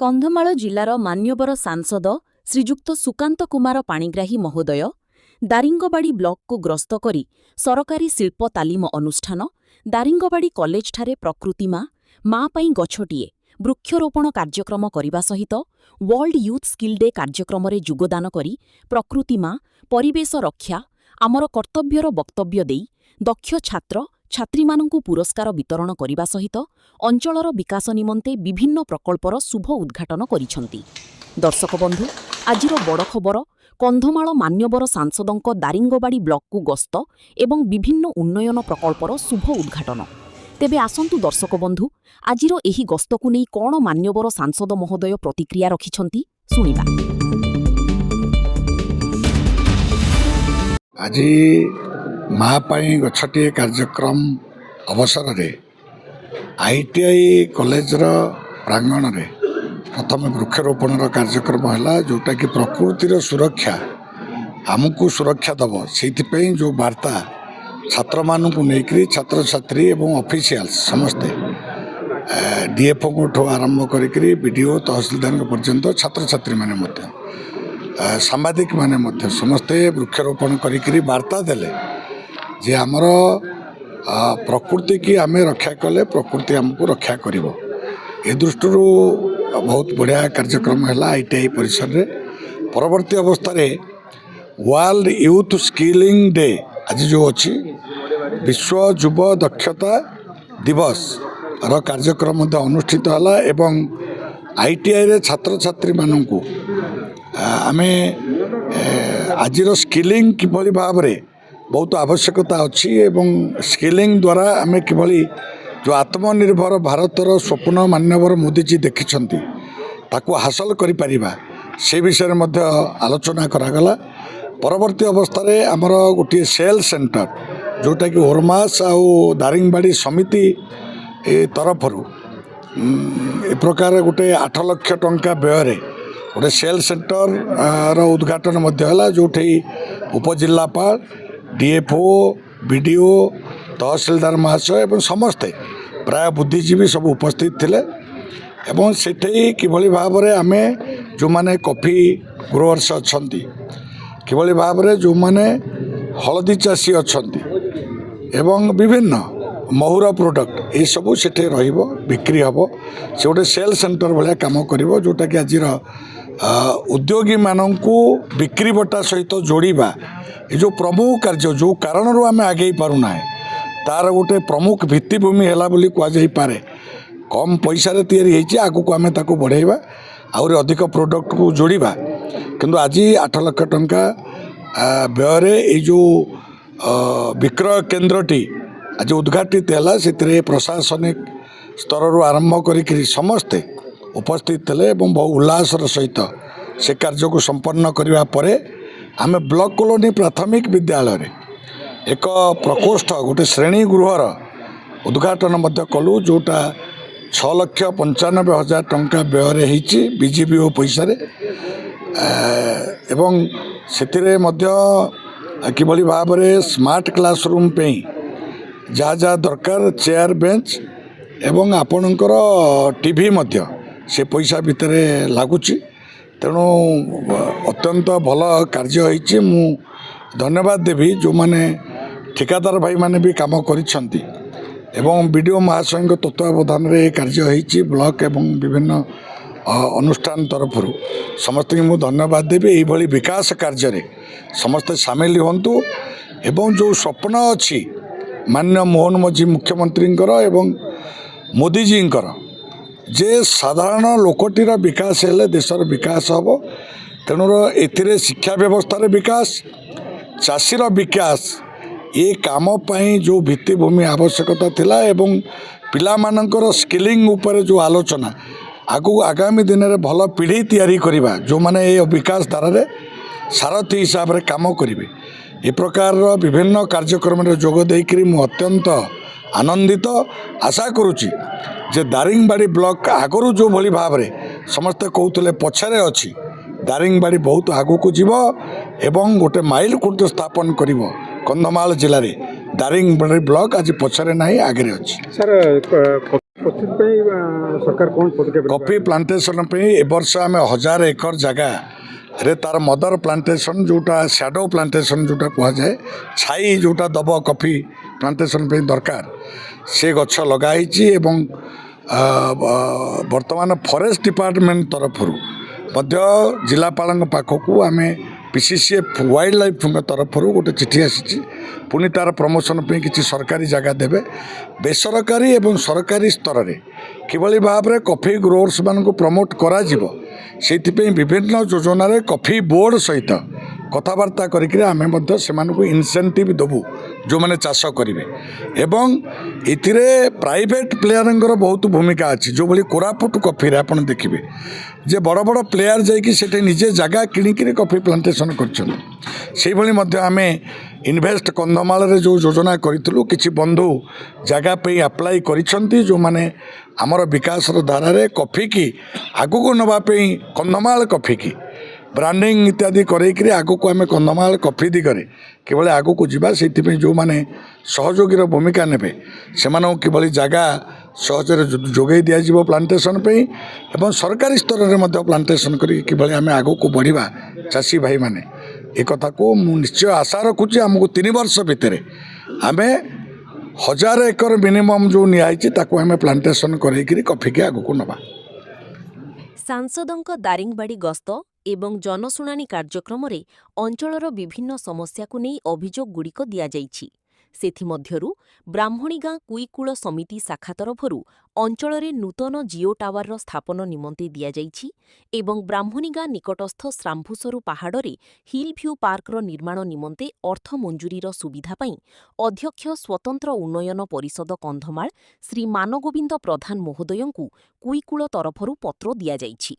କନ୍ଧମାଳ ଜିଲ୍ଲାର ମାନ୍ୟବର ସାଂସଦ ଶ୍ରୀଯୁକ୍ତ ସୁକାନ୍ତ କୁମାର ପାଣିଗ୍ରାହୀ ମହୋଦୟ ଦାରିଙ୍ଗବାଡ଼ି ବ୍ଲକକୁ ଗ୍ରସ୍ତ କରି ସରକାରୀ ଶିଳ୍ପ ତାଲିମ ଅନୁଷ୍ଠାନ ଦାରିଙ୍ଗବାଡ଼ି କଲେଜଠାରେ ପ୍ରକୃତି ମା ପାଇଁ ଗଛଟିଏ ବୃକ୍ଷରୋପଣ କାର୍ଯ୍ୟକ୍ରମ କରିବା ସହିତ ୱାର୍ଲଡ ୟୁଥ୍ ସ୍କିଲ୍ ଡେ କାର୍ଯ୍ୟକ୍ରମରେ ଯୋଗଦାନ କରି ପ୍ରକୃତି ମା ପରିବେଶ ରକ୍ଷା ଆମର କର୍ତ୍ତବ୍ୟର ବକ୍ତବ୍ୟ ଦେଇ ଦକ୍ଷ ଛାତ୍ର ଛାତ୍ରୀମାନଙ୍କୁ ପୁରସ୍କାର ବିତରଣ କରିବା ସହିତ ଅଞ୍ଚଳର ବିକାଶ ନିମନ୍ତେ ବିଭିନ୍ନ ପ୍ରକଳ୍ପର ଶୁଭ ଉଦ୍ଘାଟନ କରିଛନ୍ତି। ଦର୍ଶକ ବନ୍ଧୁ, ଆଜିର ବଡ଼ ଖବର କନ୍ଧମାଳ ମାନ୍ୟବର ସାଂସଦଙ୍କ ଦାରିଙ୍ଗବାଡ଼ି ବ୍ଲକକୁ ଗସ୍ତ ଏବଂ ବିଭିନ୍ନ ଉନ୍ନୟନ ପ୍ରକଳ୍ପର ଶୁଭ ଉଦ୍ଘାଟନ। ତେବେ ଆସନ୍ତୁ ଦର୍ଶକ ବନ୍ଧୁ, ଆଜିର ଏହି ଗସ୍ତକୁ ନେଇ କ'ଣ ମାନ୍ୟବର ସାଂସଦ ମହୋଦୟ ପ୍ରତିକ୍ରିୟା ରଖିଛନ୍ତି ଶୁଣିବା। আজি মা পাই গছটিଏ କାର୍ଯ୍ୟକ୍ରମ ଅବସରରେ ITI କଲେଜର ପ୍ରାଙ୍ଗଣରେ ପ୍ରଥମେ ବୃକ୍ଷରୋପଣର କାର୍ଯ୍ୟକ୍ରମ ହେଲା, ଯେଉଁଟାକି ପ୍ରକୃତିର ସୁରକ୍ଷା ଆମକୁ ସୁରକ୍ଷା ଦେବ। ସେଇଥିପାଇଁ ଯେଉଁ ବାର୍ତ୍ତା ଛାତ୍ରମାନଙ୍କୁ ନେଇକରି ଛାତ୍ରଛାତ୍ରୀ ଏବଂ ଅଫିସିଆଲ୍ସ ସମସ୍ତେ DFOଙ୍କଠୁ ଆରମ୍ଭ କରିକରି BDO ତହସିଲଦାରଙ୍କ ପର୍ଯ୍ୟନ୍ତ ଛାତ୍ରଛାତ୍ରୀମାନେ ମଧ୍ୟ ସାମ୍ବାଦିକମାନେ ମଧ୍ୟ ସମସ୍ତେ ବୃକ୍ଷରୋପଣ କରିକରି ବାର୍ତ୍ତା ଦେଲେ ଯେ ଆମର ପ୍ରକୃତିକି ଆମେ ରକ୍ଷା କଲେ ପ୍ରକୃତି ଆମକୁ ରକ୍ଷା କରିବ। ଏ ଦୃଷ୍ଟିରୁ ବହୁତ ବଢ଼ିଆ କାର୍ଯ୍ୟକ୍ରମ ହେଲା ITI ପରିସରରେ। ପରବର୍ତ୍ତୀ ଅବସ୍ଥାରେ ୱାର୍ଲଡ ୟୁଥ୍ ସ୍କିଲିଂ ଡେ ଆଜି ଯେଉଁ ଅଛି, ବିଶ୍ୱ ଯୁବ ଦକ୍ଷତା ଦିବସର କାର୍ଯ୍ୟକ୍ରମ ମଧ୍ୟ ଅନୁଷ୍ଠିତ ହେଲା ଏବଂ ITIରେ ଛାତ୍ରଛାତ୍ରୀମାନଙ୍କୁ ଆମେ ଆଜିର ସ୍କିଲିଂ କିଭଳି ଭାବରେ ବହୁତ ଆବଶ୍ୟକତା ଅଛି ଏବଂ ସ୍କିଲିଂ ଦ୍ୱାରା ଆମେ କିଭଳି ଯେଉଁ ଆତ୍ମନିର୍ଭର ଭାରତର ସ୍ୱପ୍ନ ମାନ୍ୟବର ମୋଦିଜୀ ଦେଖିଛନ୍ତି ତାକୁ ହାସଲ କରିପାରିବା, ସେ ବିଷୟରେ ମଧ୍ୟ ଆଲୋଚନା କରାଗଲା। ପରବର୍ତ୍ତୀ ଅବସ୍ଥାରେ ଆମର ଗୋଟିଏ ସେଲ୍ ସେଣ୍ଟର ଯେଉଁଟାକି ଓରମାସ ଆଉ ଦାରିଙ୍ଗବାଡ଼ି ସମିତି ତରଫରୁ ଏ ପ୍ରକାର ଗୋଟେ 8 ଲକ୍ଷ ଟଙ୍କା ବ୍ୟୟରେ ଗୋଟେ ସେଲ୍ ସେଣ୍ଟରର ଉଦ୍ଘାଟନ ମଧ୍ୟ ହେଲା, ଯେଉଁଠି ଉପଜିଲ୍ଲାପାଳ, DFO, BDO, ତହସିଲଦାର ମହାଶୟ ଏବଂ ସମସ୍ତେ ପ୍ରାୟ ବୁଦ୍ଧିଜୀବୀ ସବୁ ଉପସ୍ଥିତ ଥିଲେ ଏବଂ ସେଠି କିଭଳି ଭାବରେ ଆମେ ଯେଉଁମାନେ କଫି ଗ୍ରୋଅର୍ସ ଅଛନ୍ତି, କିଭଳି ଭାବରେ ଯେଉଁମାନେ ହଳଦୀ ଚାଷୀ ଅଛନ୍ତି ଏବଂ ବିଭିନ୍ନ ମହୁର ପ୍ରଡ଼କ୍ଟ ଏସବୁ ସେଠି ରହିବ, ବିକ୍ରି ହେବ। ସେ ଗୋଟେ ସେଲ୍ ସେଣ୍ଟର ଭଳିଆ କାମ କରିବ, ଯେଉଁଟାକି ଆଜିର ଉଦ୍ୟୋଗୀମାନଙ୍କୁ ବିକ୍ରି ବଟା ସହିତ ଯୋଡ଼ିବା ଏ ଯେଉଁ ପ୍ରମୁଖ କାର୍ଯ୍ୟ, ଯେଉଁ କାରଣରୁ ଆମେ ଆଗେଇ ପାରୁନାହେଁ ତା'ର ଗୋଟେ ପ୍ରମୁଖ ଭିତ୍ତିଭୂମି ହେଲା ବୋଲି କୁହାଯାଇପାରେ। କମ୍ ପଇସାରେ ତିଆରି ହେଇଛି, ଆଗକୁ ଆମେ ତାକୁ ବଢ଼େଇବା, ଆହୁରି ଅଧିକ ପ୍ରଡ଼କ୍ଟକୁ ଯୋଡ଼ିବା। କିନ୍ତୁ ଆଜି 8 ଲକ୍ଷ ଟଙ୍କା ବ୍ୟୟରେ ଏଇ ଯେଉଁ ବିକ୍ରୟ କେନ୍ଦ୍ରଟି ଆଜି ଉଦ୍ଘାଟିତ ହେଲା, ସେଥିରେ ପ୍ରଶାସନିକ ସ୍ତରରୁ ଆରମ୍ଭ କରିକି ସମସ୍ତେ ଉପସ୍ଥିତ ଥିଲେ ଏବଂ ବହୁ ଉଲ୍ଲାସର ସହିତ ସେ କାର୍ଯ୍ୟକୁ ସମ୍ପନ୍ନ କରିବା ପରେ ଆମେ ବ୍ଲକ କଲୋନୀ ପ୍ରାଥମିକ ବିଦ୍ୟାଳୟରେ ଏକ ପ୍ରକୋଷ୍ଠ, ଗୋଟେ ଶ୍ରେଣୀ ଗୃହର ଉଦ୍ଘାଟନ ମଧ୍ୟ କଲୁ, ଯେଉଁଟା 6,95,000 ଟଙ୍କା ବ୍ୟୟରେ ହେଇଛି BGPO ପଇସାରେ ଏବଂ ସେଥିରେ ମଧ୍ୟ କିଭଳି ଭାବରେ ସ୍ମାର୍ଟ କ୍ଲାସରୁମ୍ ପାଇଁ ଯାହା ଯାହା ଦରକାର ଚେୟାର ବେଞ୍ଚ ଏବଂ ଆପଣଙ୍କର TV ମଧ୍ୟ ସେ ପଇସା ଭିତରେ ଲାଗୁଛି। ତେଣୁ ଅତ୍ୟନ୍ତ ଭଲ କାର୍ଯ୍ୟ ହେଇଛି। ମୁଁ ଧନ୍ୟବାଦ ଦେବି ଯେଉଁମାନେ ଠିକାଦାର ଭାଇମାନେ ବି କାମ କରିଛନ୍ତି ଏବଂ BDO ମହାଶୟଙ୍କ ତତ୍ତ୍ୱାବଧାନରେ ଏ କାର୍ଯ୍ୟ ହେଇଛି। ବ୍ଲକ ଏବଂ ବିଭିନ୍ନ ଅନୁଷ୍ଠାନ ତରଫରୁ ସମସ୍ତଙ୍କୁ ମୁଁ ଧନ୍ୟବାଦ ଦେବି। ଏଇଭଳି ବିକାଶ କାର୍ଯ୍ୟରେ ସମସ୍ତେ ସାମିଲ ହୁଅନ୍ତୁ ଏବଂ ଯେଉଁ ସ୍ୱପ୍ନ ଅଛି ମାନ୍ୟ ମୋହନ ମାଝୀ ମୁଖ୍ୟମନ୍ତ୍ରୀଙ୍କର ଏବଂ ମୋଦିଜୀଙ୍କର ଯେ ସାଧାରଣ ଲୋକଟିର ବିକାଶ ହେଲେ ଦେଶର ବିକାଶ ହେବ। ତେଣୁ ଏଥିରେ ଶିକ୍ଷା ବ୍ୟବସ୍ଥାରେ ବିକାଶ, ଚାଷୀର ବିକାଶ, ଏ କାମ ପାଇଁ ଯେଉଁ ଭିତ୍ତିଭୂମି ଆବଶ୍ୟକତା ଥିଲା ଏବଂ ପିଲାମାନଙ୍କର ସ୍କିଲିଂ ଉପରେ ଯେଉଁ ଆଲୋଚନା, ଆଗକୁ ଆଗାମୀ ଦିନରେ ଭଲ ପିଢ଼ି ତିଆରି କରିବା, ଯେଉଁମାନେ ଏ ବିକାଶ ଧାରାରେ ସାରଥୀ ହିସାବରେ କାମ କରିବେ, ଏ ପ୍ରକାରର ବିଭିନ୍ନ କାର୍ଯ୍ୟକ୍ରମରେ ଯୋଗ ଦେଇକରି ମୁଁ ଅତ୍ୟନ୍ତ ଆନନ୍ଦିତ। ଆଶା କରୁଛି ଯେ ଦାରିଙ୍ଗବାଡ଼ି ବ୍ଲକ ଆଗରୁ ଯେଉଁଭଳି ଭାବରେ ସମସ୍ତେ କହୁଥିଲେ ପଛରେ ଅଛି, ଦାରିଙ୍ଗବାଡ଼ି ବହୁତ ଆଗକୁ ଯିବ ଏବଂ ଗୋଟେ ମାଇଲଖୁଣ୍ଟ ସ୍ଥାପନ କରିବ। କନ୍ଧମାଳ ଜିଲ୍ଲାରେ ଦାରିଙ୍ଗବାଡ଼ି ବ୍ଲକ ଆଜି ପଛରେ ନାହିଁ, ଆଗରେ ଅଛି। ପ୍ରସ୍ତୁତି ପାଇଁ ସରକାର କ'ଣ ପଦକ୍ଷେପ କଫି ପ୍ଲାଣ୍ଟେସନ୍ ପାଇଁ ଏ ବର୍ଷ ଆମେ 1000 ଏକର ଜାଗାରେ ତାର ମଦର ପ୍ଲାଣ୍ଟେସନ୍ ଯେଉଁଟା ସ୍ୟାଡୋ ପ୍ଲାଣ୍ଟେସନ୍ ଯେଉଁଟା କୁହାଯାଏ, ଛାଇ ଯେଉଁଟା ଦେବ କଫି ପ୍ଲାଣ୍ଟେସନ୍ ପାଇଁ ଦରକାର, ସେ ଗଛ ଲଗା ହେଇଛି। ଏବଂ ବର୍ତ୍ତମାନ ଫରେଷ୍ଟ ଡିପାର୍ଟମେଣ୍ଟ ତରଫରୁ ମଧ୍ୟ ଜିଲ୍ଲାପାଳଙ୍କ ପାଖକୁ ଆମେ PCCF ୱାଇଲ୍ଡ ଲାଇଫ୍ଙ୍କ ତରଫରୁ ଗୋଟେ ଚିଠି ଆସିଛି। ପୁଣି ତାର ପ୍ରମୋସନ୍ ପାଇଁ କିଛି ସରକାରୀ ଜାଗା ଦେବେ। ବେସରକାରୀ ଏବଂ ସରକାରୀ ସ୍ତରରେ କିଭଳି ଭାବରେ କଫି ଗ୍ରୋଅର୍ସମାନଙ୍କୁ ପ୍ରମୋଟ୍ କରାଯିବ, ସେଇଥିପାଇଁ ବିଭିନ୍ନ ଯୋଜନାରେ କଫି ବୋର୍ଡ଼ ସହିତ କଥାବାର୍ତ୍ତା କରିକି ଆମେ ମଧ୍ୟ ସେମାନଙ୍କୁ ଇନସେଣ୍ଟିଭ୍ ଦେବୁ ଯେଉଁମାନେ ଚାଷ କରିବେ। ଏବଂ ଏଥିରେ ପ୍ରାଇଭେଟ୍ ପ୍ଲେୟାରଙ୍କର ବହୁତ ଭୂମିକା ଅଛି। ଯେଉଁଭଳି କୋରାପୁଟ କଫିରେ ଆପଣ ଦେଖିବେ ଯେ ବଡ଼ ବଡ଼ ପ୍ଲେୟାର ଯାଇକି ସେଠି ନିଜେ ଜାଗା କିଣିକିରି କଫି ପ୍ଲାଣ୍ଟେସନ୍ କରିଛନ୍ତି। ସେଇଭଳି ମଧ୍ୟ ଆମେ ଇନଭେଷ୍ଟ କନ୍ଧମାଳରେ ଯେଉଁ ଯୋଜନା କରିଥିଲୁ, କିଛି ବନ୍ଧୁ ଜାଗା ପାଇଁ ଆପ୍ଲାଏ କରିଛନ୍ତି, ଯେଉଁମାନେ ଆମର ବିକାଶର ଧାରାରେ କଫିକି ଆଗକୁ ନେବା ପାଇଁ କନ୍ଧମାଳ କଫିକି ବ୍ରାଣ୍ଡିଂ ଇତ୍ୟାଦି କରେଇକିରି ଆଗକୁ ଆମେ କନ୍ଧମାଳ କଫି ଦିଗରେ କିଭଳି ଆଗକୁ ଯିବା, ସେଇଥିପାଇଁ ଯେଉଁମାନେ ସହଯୋଗୀର ଭୂମିକା ନେବେ ସେମାନଙ୍କୁ କିଭଳି ଜାଗା ସହଜରେ ଯୋଗାଇ ଦିଆଯିବ ପ୍ଲାଣ୍ଟେସନ୍ ପାଇଁ, ଏବଂ ସରକାରୀ ସ୍ତରରେ ମଧ୍ୟ ପ୍ଲାଣ୍ଟେସନ୍ କରି କିଭଳି ଆମେ ଆଗକୁ ବଢ଼ିବା ଚାଷୀ ଭାଇମାନେ, ଏ କଥାକୁ ମୁଁ ନିଶ୍ଚୟ ଆଶା ରଖୁଛି। ଆମକୁ 3 ବର୍ଷ ଭିତରେ ଆମେ 1000 ଏକର ମିନିମମ୍ ଯେଉଁ ନିଆହେଇଛି ତାକୁ ଆମେ ପ୍ଲାଣ୍ଟେସନ୍ କରେଇକିରି କଫିକି ଆଗକୁ ନେବା। ସାଂସଦଙ୍କ ଦାରିଙ୍ଗବାଡ଼ି ଗସ୍ତ ଏବଂ ଜନଶୁଣାଣି କାର୍ଯ୍ୟକ୍ରମରେ ଅଞ୍ଚଳର ବିଭିନ୍ନ ସମସ୍ୟାକୁ ନେଇ ଅଭିଯୋଗଗୁଡ଼ିକ ଦିଆଯାଇଛି। ସେଥିମଧ୍ୟରୁ ବ୍ରାହ୍ମଣୀଗାଁ କୁଇକୂଳ ସମିତି ଶାଖା ତରଫରୁ ଅଞ୍ଚଳରେ ନୂତନ ଜିଓ ଟାୱାରର ସ୍ଥାପନ ନିମନ୍ତେ ଦିଆଯାଇଛି ଏବଂ ବ୍ରାହ୍ମଣୀଗାଁ ନିକଟସ୍ଥ ଶ୍ରାମ୍ଭୁସରୁ ପାହାଡ଼ରେ ହିଲ୍ ଭ୍ୟୁ ପାର୍କର ନିର୍ମାଣ ନିମନ୍ତେ ଅର୍ଥ ମଞ୍ଜୁରୀର ସୁବିଧା ପାଇଁ ଅଧ୍ୟକ୍ଷ ସ୍ୱତନ୍ତ୍ର ଉନ୍ନୟନ ପରିଷଦ କନ୍ଧମାଳ ଶ୍ରୀ ମାନଗୋବିନ୍ଦ ପ୍ରଧାନ ମହୋଦୟଙ୍କୁ କୁଇକୂଳ ତରଫରୁ ପତ୍ର ଦିଆଯାଇଛି।